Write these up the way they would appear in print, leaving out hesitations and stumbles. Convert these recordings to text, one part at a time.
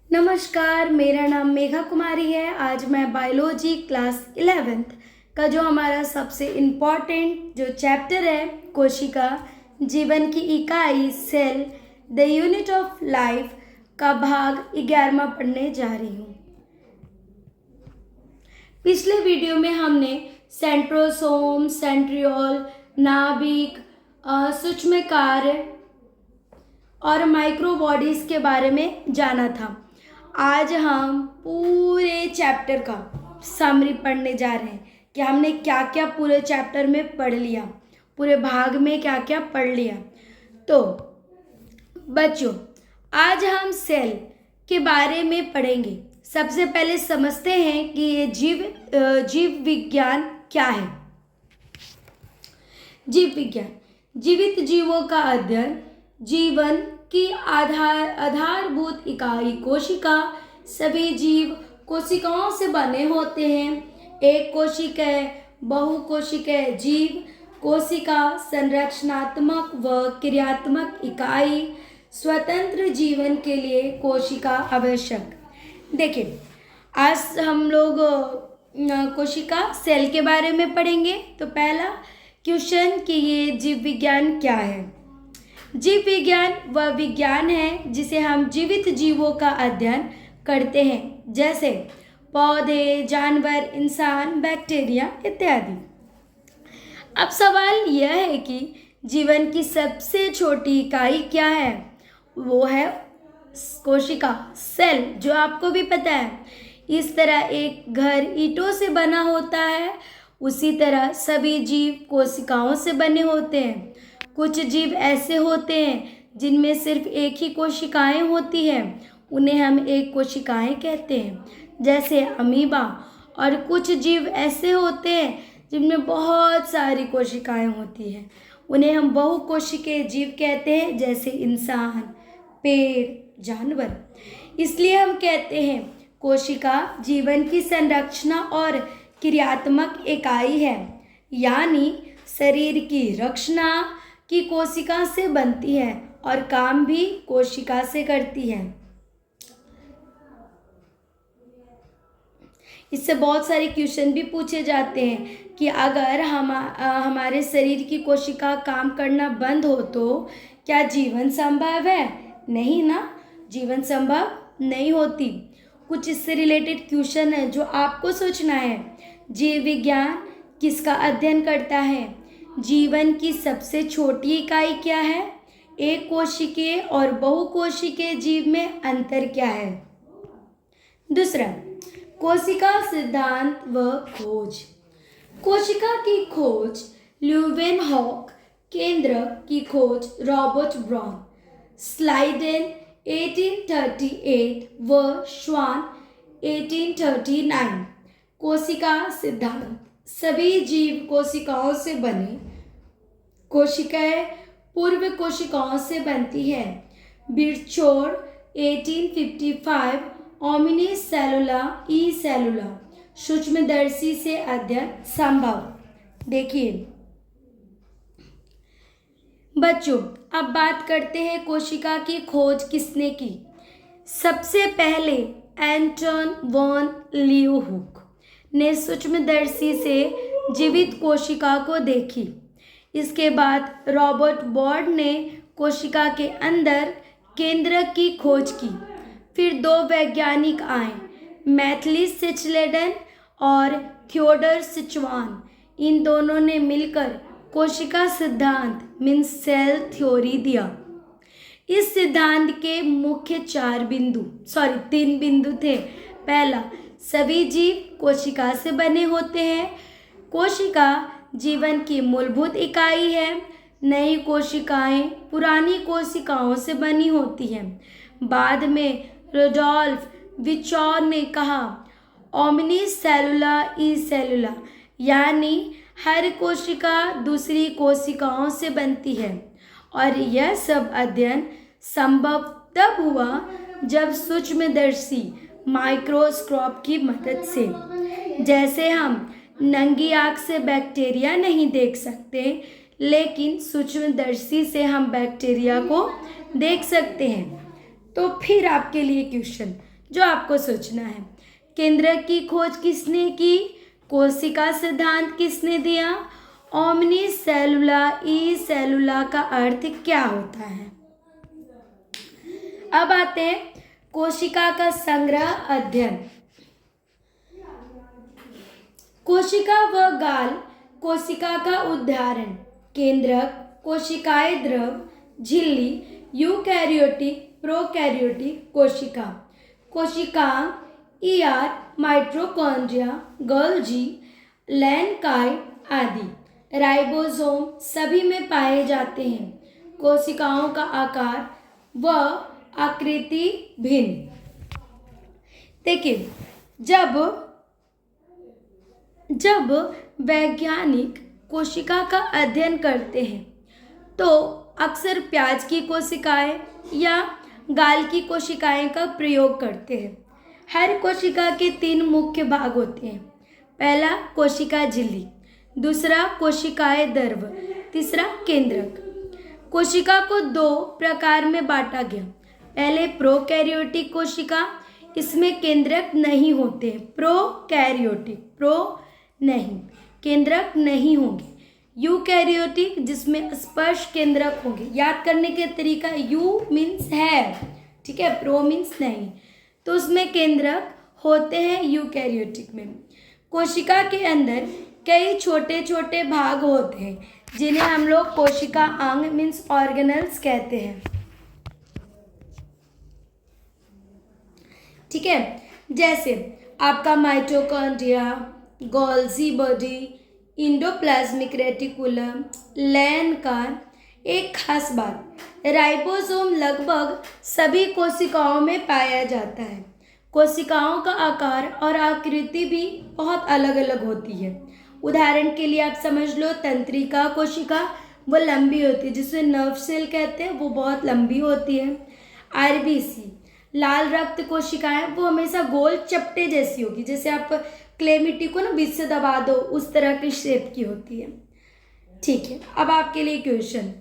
नमस्कार, मेरा नाम मेघा कुमारी है। आज मैं बायोलॉजी क्लास 11th का जो हमारा सबसे इम्पॉर्टेंट जो चैप्टर है कोशिका, जीवन की इकाई, cell, the unit of life का भाग 11वां पढ़ने जा रही हूँ। पिछले वीडियो में हमने सेंट्रोसोम, सेंट्रियोल, नाभिक, सूक्ष्म कार्य और माइक्रोबॉडीज के बारे में जाना था। आज हम पूरे चैप्टर का समरी पढ़ने जा रहे हैं कि हमने क्या क्या पूरे चैप्टर में पढ़ लिया, पूरे भाग में क्या क्या पढ़ लिया। तो बच्चों, आज हम सेल के बारे में पढ़ेंगे। सबसे पहले समझते हैं कि ये जीव विज्ञान क्या है। जीव विज्ञान जीवित जीवों का अध्ययन, जीवन की आधारभूत इकाई कोशिका। सभी जीव कोशिकाओं से बने होते हैं। एक कोशिकीय, बहुकोशिकीय जीव। कोशिका संरचनात्मक व क्रियात्मक इकाई। स्वतंत्र जीवन के लिए कोशिका आवश्यक। देखिए, आज हम लोग कोशिका सेल के बारे में पढ़ेंगे। तो पहला क्वेश्चन कि ये जीव विज्ञान क्या है। जीव विज्ञान वह विज्ञान है जिसे हम जीवित जीवों का अध्ययन करते हैं, जैसे पौधे, जानवर, इंसान, बैक्टीरिया इत्यादि। अब सवाल यह है कि जीवन की सबसे छोटी इकाई क्या है। वो है कोशिका, सेल, जो आपको भी पता है। इस तरह एक घर ईंटों से बना होता है, उसी तरह सभी जीव कोशिकाओं से बने होते हैं। कुछ जीव ऐसे होते हैं जिनमें सिर्फ एक ही कोशिकाएं होती हैं, उन्हें हम एक कोशिकाएं कहते हैं, जैसे अमीबा। और कुछ जीव ऐसे होते हैं जिनमें बहुत सारी कोशिकाएं होती हैं, उन्हें हम बहुकोशिकीय जीव कहते हैं, जैसे इंसान, पेड़, जानवर। इसलिए हम कहते हैं कोशिका जीवन की संरचना और क्रियात्मक इकाई है, यानी शरीर की रचना की कोशिका से बनती है और काम भी कोशिका से करती है। इससे बहुत सारे क्वेश्चन भी पूछे जाते हैं कि अगर हमारे शरीर की कोशिका काम करना बंद हो तो क्या जीवन संभव है? नहीं ना, जीवन संभव नहीं होती। कुछ इससे रिलेटेड क्वेश्चन है जो आपको सोचना है। जीव विज्ञान किसका अध्ययन करता है? जीवन की सबसे छोटी इकाई क्या है? एक कोशिकीय और बहुकोशिकीय जीव में अंतर क्या है? दूसरा, कोशिका सिद्धांत व खोज। कोशिका की खोज ल्यूवेनहॉक, केंद्र की खोज रॉबर्ट ब्राउन, स्लाइडेन 1838 व श्वान 1839। कोशिका सिद्धांत, सभी जीव कोशिकाओं से बने। कोशिकाएं पूर्व कोशिकाओं से बनती है। बिरचौर 1855, ओमिनी सेलुला ई सेलुला, सूक्ष्मदर्शी से अध्ययन संभव। देखिए बच्चों, अब बात करते हैं कोशिका की खोज किसने की। सबसे पहले एंटन वॉन लीeuwenhoek ने सूक्ष्मदर्शी से जीवित कोशिका को देखी। इसके बाद रॉबर्ट बॉर्ड ने कोशिका के अंदर केंद्रक की खोज की। फिर दो वैज्ञानिक आए, मैथिली सिचलेडन और थियोडर सिचवान। इन दोनों ने मिलकर कोशिका सिद्धांत मीन्स सेल थ्योरी दिया। इस सिद्धांत के मुख्य 3 बिंदु थे। पहला, सभी जीव कोशिका से बने होते हैं। कोशिका जीवन की मूलभूत इकाई है। नई कोशिकाएं पुरानी कोशिकाओं से बनी होती हैं। बाद में रुडोल्फ विर्चॉर ने कहा ओमिनी सेलुला ई सेलुला, यानी हर कोशिका दूसरी कोशिकाओं से बनती है। और यह सब अध्ययन संभव तब हुआ जब सूक्ष्मदर्शी माइक्रोस्कोप की मदद से। जैसे हम नंगी आँख से बैक्टीरिया नहीं देख सकते, लेकिन सूक्ष्मदर्शी से हम बैक्टीरिया को देख सकते हैं। तो फिर आपके लिए क्वेश्चन जो आपको सोचना है। केंद्रक की खोज किसने की? कोशिका सिद्धांत किसने दिया? ओमनी सेलुला ई सेलुला का अर्थ क्या होता है? अब आते हैं कोशिका का संग्रह अध्ययन। कोशिका व गाल कोशिका का उदाहरण। केंद्रक, कोशिकाएं द्रव, झिल्ली, यूकैरियोटिक, प्रोकैरियोटिक कोशिका, कोशिकांग, ईआर, माइटोकॉन्ड्रिया, गोल्जी, लैनकाई आदि। राइबोसोम सभी में पाए जाते हैं। कोशिकाओं का आकार व आकृति भिन्न। देखिए, जब वैज्ञानिक कोशिका का अध्ययन करते हैं तो अक्सर प्याज की कोशिकाएं या गाल की कोशिकाएं का प्रयोग करते हैं। हर कोशिका के 3 मुख्य भाग होते हैं। पहला कोशिका झिल्ली, दूसरा कोशिकाएं द्रव, तीसरा केंद्रक। कोशिका को 2 प्रकार में बांटा गया। पहले प्रोकैरियोटिक कोशिका, इसमें केंद्रक नहीं होते। प्रोकैरियोटिक, नहीं, केंद्रक नहीं होंगे। यूकैरियोटिक, जिसमें स्पर्श केंद्रक होंगे। याद करने के तरीका, यू मीन्स है, ठीक है, प्रो मीन्स नहीं, तो उसमें केंद्रक होते हैं यूकैरियोटिक में। कोशिका के अंदर कई छोटे छोटे भाग होते हैं जिन्हें हम लोग कोशिका अंग मीन्स ऑर्गेनल्स कहते हैं, ठीक है। जैसे आपका mitochondria, Golgi body, endoplasmic reticulum, लैनकार्न। एक खास बात, राइबोसोम लगभग सभी कोशिकाओं में पाया जाता है। कोशिकाओं का आकार और आकृति भी बहुत अलग अलग होती है। उदाहरण के लिए आप समझ लो, तंत्रिका कोशिका वो लंबी होती है, जिसे नर्व सेल कहते हैं, वो बहुत लंबी होती है। आरबीसी, लाल रक्त कोशिकाएं, वो हमेशा गोल चपटे जैसी होगी, जैसे आप क्ले मिट्टी को ना बीच से दबा दो, उस तरह की शेप की होती है, ठीक है। अब आपके लिए क्वेश्चन,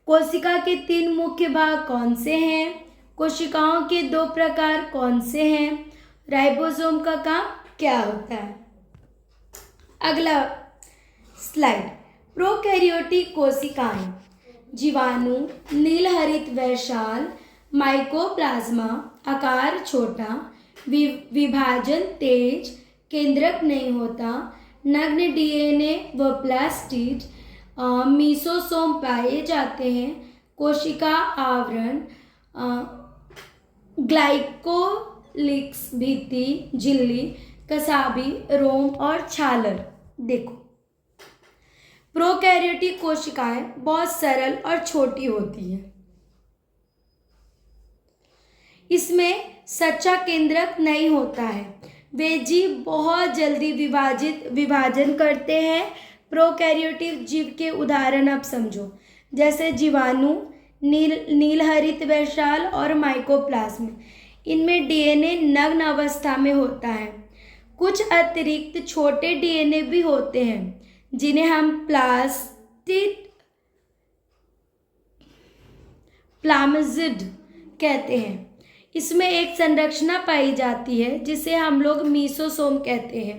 कोशिका के 3 मुख्य भाग कौन से हैं? कोशिकाओं के 2 प्रकार कौन से हैं? राइबोसोम का काम क्या होता है? अगला स्लाइड, प्रोकैरियोटिक कोशिकाएं, जीवाणु, नीलहरित वैशाल, माइकोप्लाज्मा, आकार छोटा, विभाजन तेज, केंद्रक नहीं होता, नग्न डीएनए व प्लास्टिड, मीसोसोम पाए जाते हैं, कोशिका आवरण, ग्लाइकोलिक्स भित्ति, झिल्ली, कसाबी, रोम और छालर। देखो, प्रोकैरियोटिक कोशिकाएं बहुत सरल और छोटी होती हैं। इसमें सच्चा केंद्रक नहीं होता है। वे जीव बहुत जल्दी विभाजन करते हैं। प्रोकैरियोटिक जीव के उदाहरण आप समझो, जैसे जीवाणु, नीलहरित वैशाल और माइकोप्लाज्म। इनमें डीएनए नग्न अवस्था में होता है। कुछ अतिरिक्त छोटे डीएनए भी होते हैं जिन्हें हम प्लाज्मिड कहते हैं। इसमें एक संरचना पाई जाती है जिसे हम लोग मीसोसोम कहते हैं।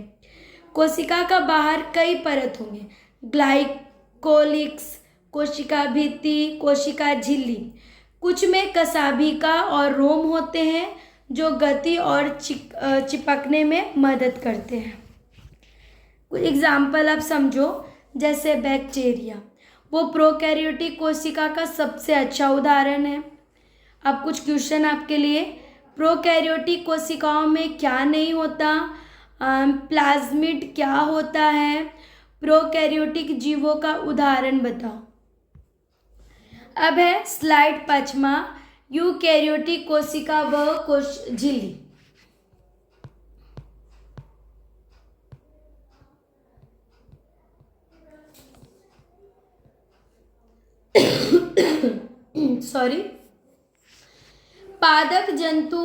कोशिका का बाहर कई परत होंगे, ग्लाइकोलिक्स, कोशिका भित्ति, कोशिका झिल्ली। कुछ में कसाभिका और रोम होते हैं जो गति और चिपकने में मदद करते हैं। कुछ एग्जाम्पल आप समझो, जैसे बैक्टीरिया, वो प्रोकैरियोटिक कोशिका का सबसे अच्छा उदाहरण है। अब कुछ क्वेश्चन आपके लिए, प्रोकैरियोटिक कोशिकाओं में क्या नहीं होता? प्लाज्मिड क्या होता है? प्रोकैरियोटिक जीवों का उदाहरण बताओ। अब है स्लाइड 5वां, यूकैरियोटिक कोशिका व कोश झिल्ली। सॉरी, पादक जंतु,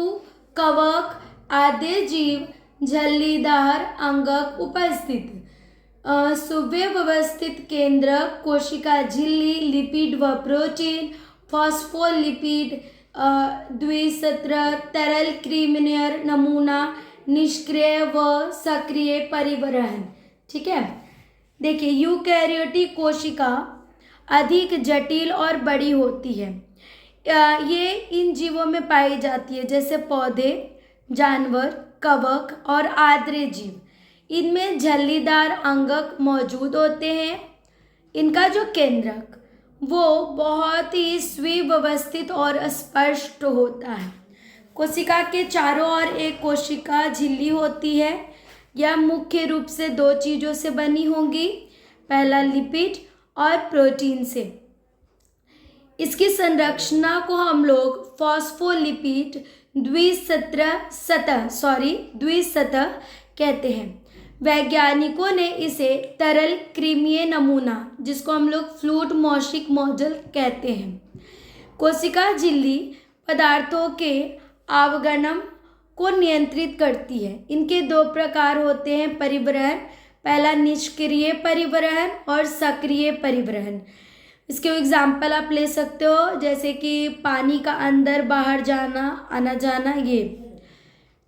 कवक आदि जीव झिल्लीदार अंगक उपस्थित, सुव्यवस्थित केंद्रक, कोशिका झिल्ली, लिपिड व प्रोटीन, फॉस्फोलिपिड, द्विसत्र, तरल क्रीमिनियर नमूना, निष्क्रिय व सक्रिय परिवहन। ठीक है, देखिए यूकैरियोटिक कोशिका अधिक जटिल और बड़ी होती है। ये इन जीवों में पाई जाती है, जैसे पौधे, जानवर, कवक और आर्द्र जीव। इनमें झल्लीदार अंगक मौजूद होते हैं। इनका जो केंद्रक वो बहुत ही सुव्यवस्थित और स्पष्ट होता है। कोशिका के चारों ओर एक कोशिका झिल्ली होती है। यह मुख्य रूप से दो चीज़ों से बनी होंगी, पहला लिपिड और प्रोटीन से। इसकी संरचना को हम लोग फॉस्फोलिपिड द्विसतह कहते हैं। वैज्ञानिकों ने इसे तरल क्रीमीय नमूना, जिसको हम लोग फ्लूइड मॉशिक मॉडल कहते हैं। कोशिका झिल्ली पदार्थों के आवागमन को नियंत्रित करती है। इनके दो प्रकार होते हैं परिवहन, पहला निष्क्रिय परिवहन और सक्रिय परिवहन। इसके एग्जाम्पल आप ले सकते हो, जैसे कि पानी का अंदर बाहर जाना, आना जाना। ये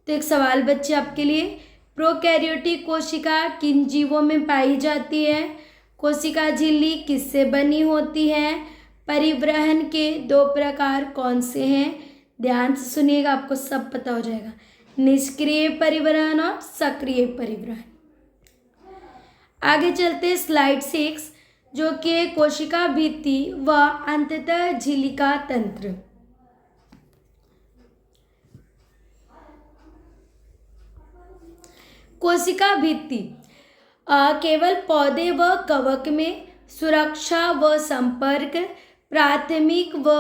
तो एक सवाल बच्चे आपके लिए, प्रोकैरियोटिक कोशिका किन जीवों में पाई जाती है? कोशिका झिल्ली किससे बनी होती है? परिवहन के दो प्रकार कौन से हैं? ध्यान से सुनिएगा, आपको सब पता हो जाएगा। निष्क्रिय परिवहन और सक्रिय परिवहन। आगे चलते स्लाइड 6, जो कि कोशिका भित्ति व अंततः झिल्लिका तंत्र। कोशिका भित्ति केवल पौधे व कवक में सुरक्षा व संपर्क, प्राथमिक व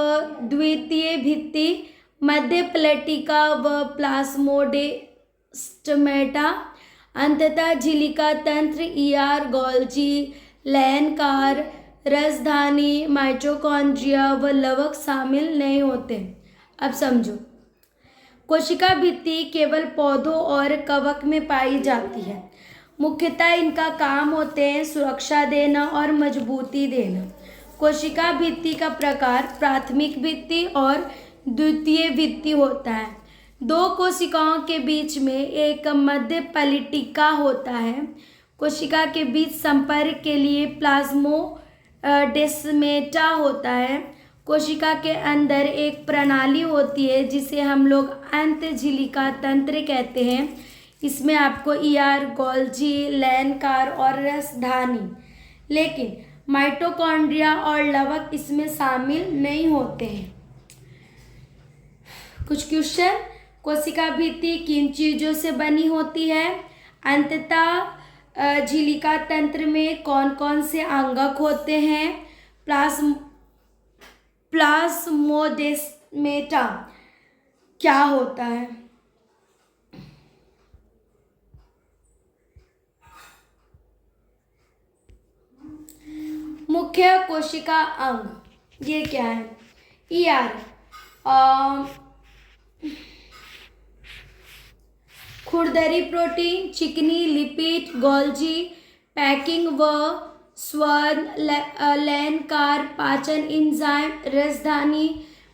द्वितीय भित्ति, मध्य प्लेटिका व प्लाज्मोडेस्टमेटा, अंततः झिल्लिका तंत्र, ईआर, गोल्जी, लैनकार, रसधानी, माइटोकॉन्ड्रिया व लवक शामिल नहीं होते। अब समझो, कोशिका भित्ति केवल पौधों और कवक में पाई जाती है। मुख्यतः इनका काम होते हैं सुरक्षा देना और मजबूती देना। कोशिका भित्ति का प्रकार प्राथमिक भित्ति और द्वितीय भित्ति होता है। दो कोशिकाओं के बीच में एक मध्य पलिटिका होता है। कोशिका के बीच संपर्क के लिए प्लाज्मोडेस्माटा होता है। कोशिका के अंदर एक प्रणाली होती है जिसे हम लोग अंतःझिल्लिका तंत्र कहते हैं। इसमें आपको ईआर, गोल्जी, लैनकार और रसधानी, लेकिन माइटोकॉन्ड्रिया और लवक इसमें शामिल नहीं होते हैं। कुछ क्वेश्चन, कोशिका भित्ति किन चीज़ों से बनी होती है? अंततः झिल्लिका तंत्र में कौन कौन से अंगक होते हैं? प्लाज्मोडेस्माटा क्या होता है? मुख्य कोशिका अंग ये क्या है? ईआर खुरदरी प्रोटीन, चिकनी लिपिड, गोल्जी पैकिंग व स्वर्ण, लैनकार पाचन एंजाइम, रसधानी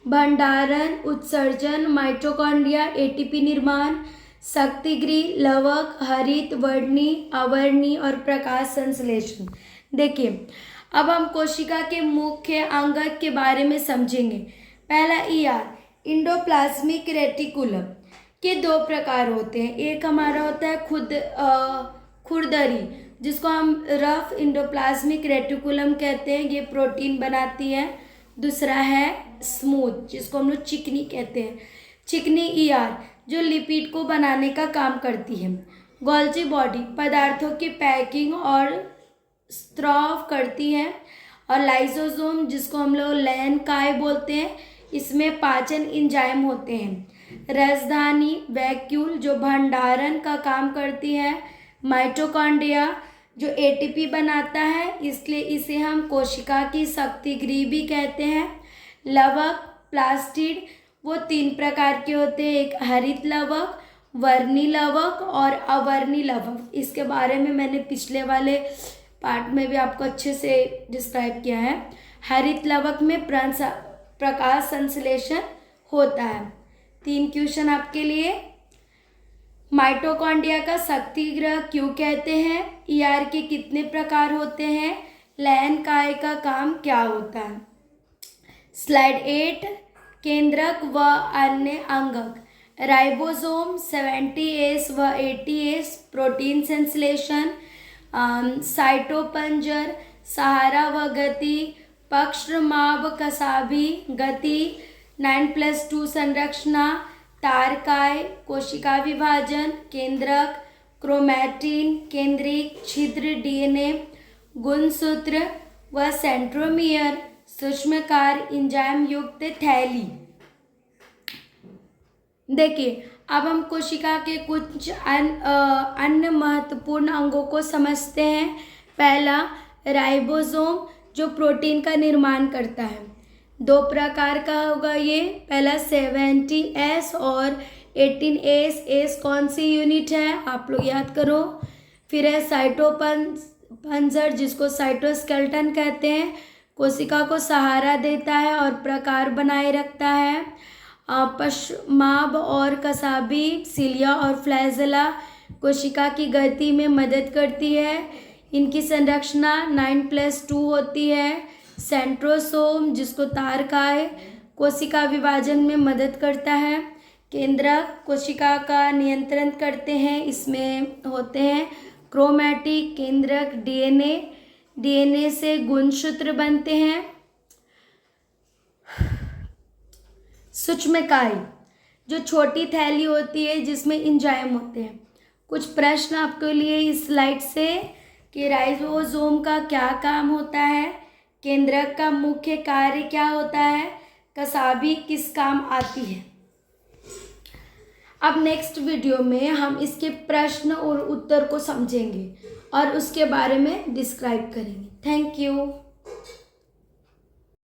भंडारण उत्सर्जन, माइटोकॉन्ड्रिया एटीपी निर्माण, शक्तिगृह, लवक, हरित वर्णी, अवर्णी और प्रकाश संश्लेषण। देखिए, अब हम कोशिका के मुख्य अंगक के बारे में समझेंगे। पहला ईआर, इंडोप्लाज्मिक रेटिकुलम के दो प्रकार होते हैं। एक हमारा होता है खुरदरी, जिसको हम रफ इंडोप्लाज्मिक रेटिकुलम कहते हैं, ये प्रोटीन बनाती है। दूसरा है स्मूथ, जिसको हम लोग चिकनी कहते हैं। चिकनी ईआर जो लिपिड को बनाने का काम करती है। गोल्जी बॉडी पदार्थों की पैकिंग और स्त्राव करती है। और लाइसोसोम, जिसको हम लोग लैनकाय बोलते हैं, इसमें पाचन एंजाइम होते हैं। रसधानी वैक्यूल जो भंडारण का काम करती है। माइटोकॉन्ड्रिया जो एटीपी बनाता है, इसलिए इसे हम कोशिका की शक्तिगृह भी कहते हैं। लवक प्लास्टिड वो तीन प्रकार के होते हैं, एक हरित लवक, वर्णी लवक और अवर्णी लवक। इसके बारे में मैंने पिछले वाले पार्ट में भी आपको अच्छे से डिस्क्राइब किया है। हरित लवक में प्रकाश संश्लेषण होता है। 3 क्वेश्चन आपके लिए। माइटोकॉन्ड्रिया का शक्ति गृह क्यों कहते हैं? ईआर के कितने प्रकार होते हैं? लयन काय का काम क्या होता है? स्लाइड 8, केंद्रक व अन्य अंगक। राइबोसोम 70S व 80S प्रोटीन संश्लेषण, साइटोपंजर सहारा व गति, पक्षमाभ कसाभी गति, 9+2 संरचना, तारकाय, कोशिका विभाजन, केंद्रक, क्रोमैटिन, केंद्रिक, छिद्र डीएनए, गुणसूत्र व सेंट्रोमियर, सूक्ष्मकार, इंजाइम युक्त थैली। देखिए, अब हम कोशिका के कुछ अन्य महत्वपूर्ण अंगों को समझते हैं। पहला, राइबोसोम जो प्रोटीन का निर्माण करता है। 2 प्रकार का होगा ये। पहला 70S और 18S। एस कौन सी यूनिट है आप लोग याद करो। फिर है साइटोपंजर जिसको साइटोस्केलेटन कहते हैं, कोशिका को सहारा देता है और प्रकार बनाए रखता है। पश्माभ और कसाबी, सिलिया और फ्लैजेला कोशिका की गति में मदद करती है। इनकी संरचना 9+2 होती है। सेंट्रोसोम जिसको तारकाय कोशिका विभाजन में मदद करता है। केंद्रक कोशिका का नियंत्रण करते हैं, इसमें होते हैं क्रोमैटिक, केंद्रक, डीएनए से गुणसूत्र बनते हैं। सूक्ष्मकाय जो छोटी थैली होती है जिसमें एंजाइम होते हैं। कुछ प्रश्न आपके लिए इस स्लाइड से कि राइबोसोम का क्या काम होता है, केंद्रक का मुख्य कार्य क्या होता है, कसाबी किस काम आती है। अब नेक्स्ट वीडियो में हम इसके प्रश्न और उत्तर को समझेंगे और उसके बारे में डिस्क्राइब करेंगे। Thank you.